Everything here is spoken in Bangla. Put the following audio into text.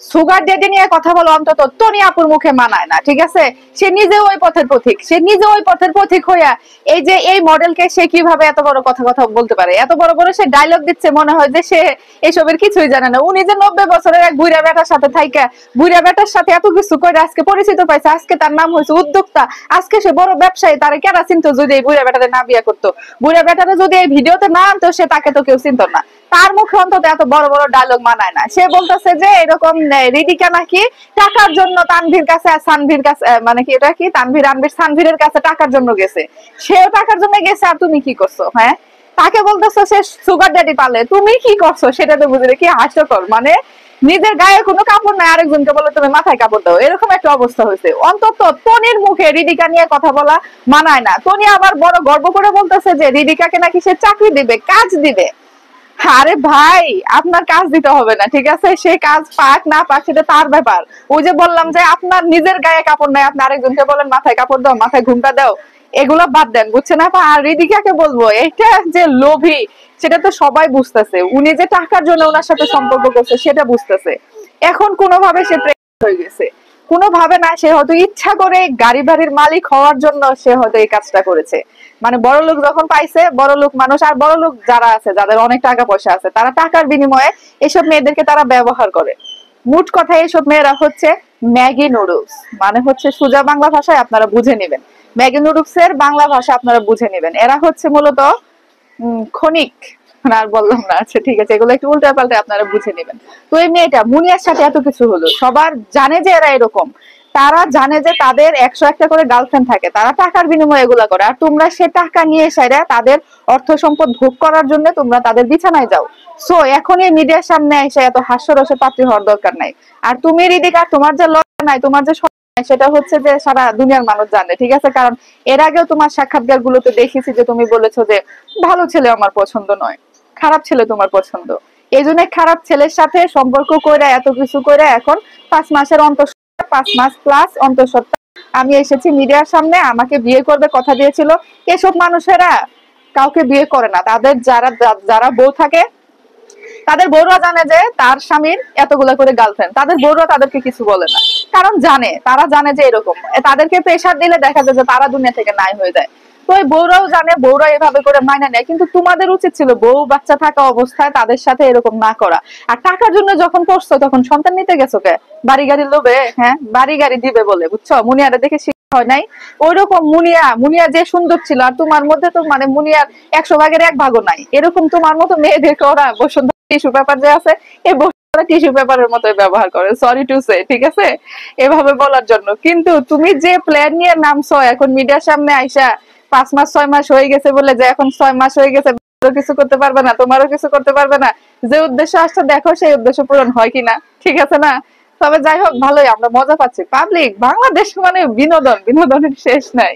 সুগার ডেডি নিয়ে কথা বলো অন্তত তনি আপুর মুখে মানায় না, ঠিক আছে? সে নিজে ওই পথের পথিক, সে নিজে ওই পথের পথিক হইয়া এই যে এই মডেলকে সে কিভাবে এত বড় কথা কথা বলতে পারে, এত বড় বড় সে ডায়লগ দিচ্ছে, মনে হয় যে সে এসবের কিছুই জানে না। উনি যে 90 বছরের এক বুড়া বেটার সাথে থাইকা বুড়া বেটার সাথে এত কিছু করে আজকে পরিচিত পাইছে, আজকে তার নাম হয়েছে উদ্যোক্তা, আজকে সে বড় ব্যবসায়ী, তারে কেনা চিনতো যদি এই বুড়া বেটারে না বিয়ে করতো, বুড়া বেটারে যদি এই ভিডিওতে না আনতো সে তাকে তো কেউ চিনতো না। তার মুখে অন্তত এত বড় বড় ডায়লগ মানায় না। সে বলতেছে যে এরকম রিদিকা নাকি টাকার জন্য তানভীর কাছে, সানভীর কাছে, মানে কি এটা কি তানভীর আনভীর সানভীরের কাছে টাকার জন্য গেছে, সেও টাকার জন্য গেছে, আর তুমি কি করছো? হ্যাঁ, তাকে বলতেছো সে সুগার ড্যাডি পালে, তুমি কি করছো সেটা তো বুঝলে কি হাস্যকর। মানে নিজের গায়ে কোনো কাপড় নাই, আরেকজনকে বলে তুমি মাথায় কাপড় দাও, এরকম একটা অবস্থা হয়েছে। অন্তত তনির মুখে রিদিকা নিয়ে কথা বলা মানায় না। তনি আবার বড় গর্ব করে বলতেছে যে রিদিকাকে নাকি সে চাকরি দিবে, কাজ দিবে। আরে ভাই, আপনার কাজ দিতে হবে না, ঠিক আছে? সে কাজ পাক না পাক সেটা তার ব্যাপার। ওই যে বললাম যে আপনার নিজের গায়ে কাপড় নাই, আপনি আরেকজনকে বলেন মাথায় কাপড় দাও, মাথায় ঘুমটা দাও, এগুলো বাদ দেন, বুঝছেন? আর রিদিকাকে বলবো এটা যে লোভী সেটা তো সবাই বুঝতেছে, উনি যে টাকার জন্য ওনার সাথে সম্পর্ক করছে সেটা বুঝতেছে। এখন কোনোভাবে সে প্রেগনেন্ট হয়ে গেছে, কোনোভাবে না, সে হয়তো ইচ্ছা করে গাড়ি বাড়ির মালিক হওয়ার জন্য সে হয়তো এই কাজটা করেছে। মানে বড় লোক যখন পাইছে, বড় লোক মানুষ, আর বড় লোক যারা আছে যাদের অনেক টাকা পয়সা আছে, তারা টাকার বিনিময়ে এসব মেয়েদেরকে তারা ব্যবহার করে। মোট কথা এসব মেয়েরা হচ্ছে ম্যাগি নুডলস, মানে হচ্ছে সোজা বাংলা ভাষায় আপনারা বুঝে নেবেন, ম্যাগি নুডলস এর বাংলা ভাষা আপনারা বুঝে নেবেন। এরা হচ্ছে মূলত ক্ষণিক, আর বললাম না, আচ্ছা ঠিক আছে, এগুলো একটু উল্টা পাল্টে আপনারা বুঝে নেবেন। তো এই মেয়েটা মুনিয়ার সাথে এত কিছু হলো, সবার জানে যে এরা এরকম, তারা জানে যে তাদের 101টা করে গার্লফ্রেন্ড থাকে, তারা টাকার বিনিময়ে এগুলা করে, আর তোমরা সে টাকা নিয়ে সেরা তাদের অর্থ সম্পদ ভোগ করার জন্য তোমরা তাদের বিছানায় যাও। সো এখন এই মিডিয়ার সামনে এসে এত হাস্যরসে পাত্রী হওয়ার দরকার নাই। আর তুমি রিদিকা, তোমার যে লজ্জা নাই, তোমার যে সেটা হচ্ছে যে সারা দুনিয়ার মানুষ জানে, ঠিক আছে? কারণ এর আগেও তোমার সাক্ষাৎকার গুলোতে দেখেছি যে তুমি বলেছো যে ভালো ছেলে আমার পছন্দ নয়, খারাপ ছেলে তোমার পছন্দ। এই জন্য খারাপ ছেলের সাথে সম্পর্ক করে এত কিছু করে এখন 5 মাসের অন্তঃ 5 মাস প্লাস অন্তঃসত্ত্বা আমি এসেছি মিডিয়ার সামনে, আমাকে বিয়ে করবে কথা দিয়েছিল। এসব মানুষেরা কাউকে বিয়ে করে না, তাদের যারা যারা বউ থাকে তাদের বউরা জানে যে তার স্বামীর এতগুলা করে গার্লফ্রেন্ড, তাদের বউরা তাদেরকে কিছু বলে না, কারণ জানে, তারা জানে যে এরকম, তাদেরকে প্রেশার দিলে দেখা যায় যে তারা দুনিয়া থেকে নাই হয়ে যায়। তো এই বউরাও জানে, বউরা এভাবে করে মাইনা নেয়, কিন্তু তোমাদের উচিত ছিল বউ বাচ্চা থাকা অবস্থায় তাদের সাথে এরকম না করা। আর টাকার জন্য যখন করছো তখন সন্তান নিতে গেছো কে? বাড়ি গাড়ি লোভে, হ্যাঁ, বাড়ি গাড়ি দিবে বলে, বুঝছো? মুনিয়ারে দেখে হয় নাই ওইরকম। মুনিয়া যে সুন্দর ছিল, আর তোমার মধ্যে তো মানে মুনিয়ার 100 ভাগের 1 ভাগও নাই। এরকম তোমার মতো মেয়েদেরকে ওরা বসুন্ধরা টিস্যু পেপার যে আছে, এই বসুন্ধরা টিস্যু পেপারের মতো ব্যবহার করে, সরি টু সে, ঠিক আছে, এভাবে বলার জন্য। কিন্তু তুমি যে প্ল্যান নিয়ে নামছো এখন মিডিয়ার সামনে আইসা, 5 মাস 6 মাস হয়ে গেছে বলে যে এখন 6 মাস হয়ে গেছে কিছু করতে পারবে না, তোমারও কিছু করতে পারবে না, যে উদ্দেশ্য আসছে দেখো সেই উদ্দেশ্য পূরণ হয় কিনা, ঠিক আছে না? তবে যাই হোক, ভালোই আমরা মজা পাচ্ছি। পাবলিক বাংলাদেশ মানে বিনোদন, বিনোদনের শেষ নাই।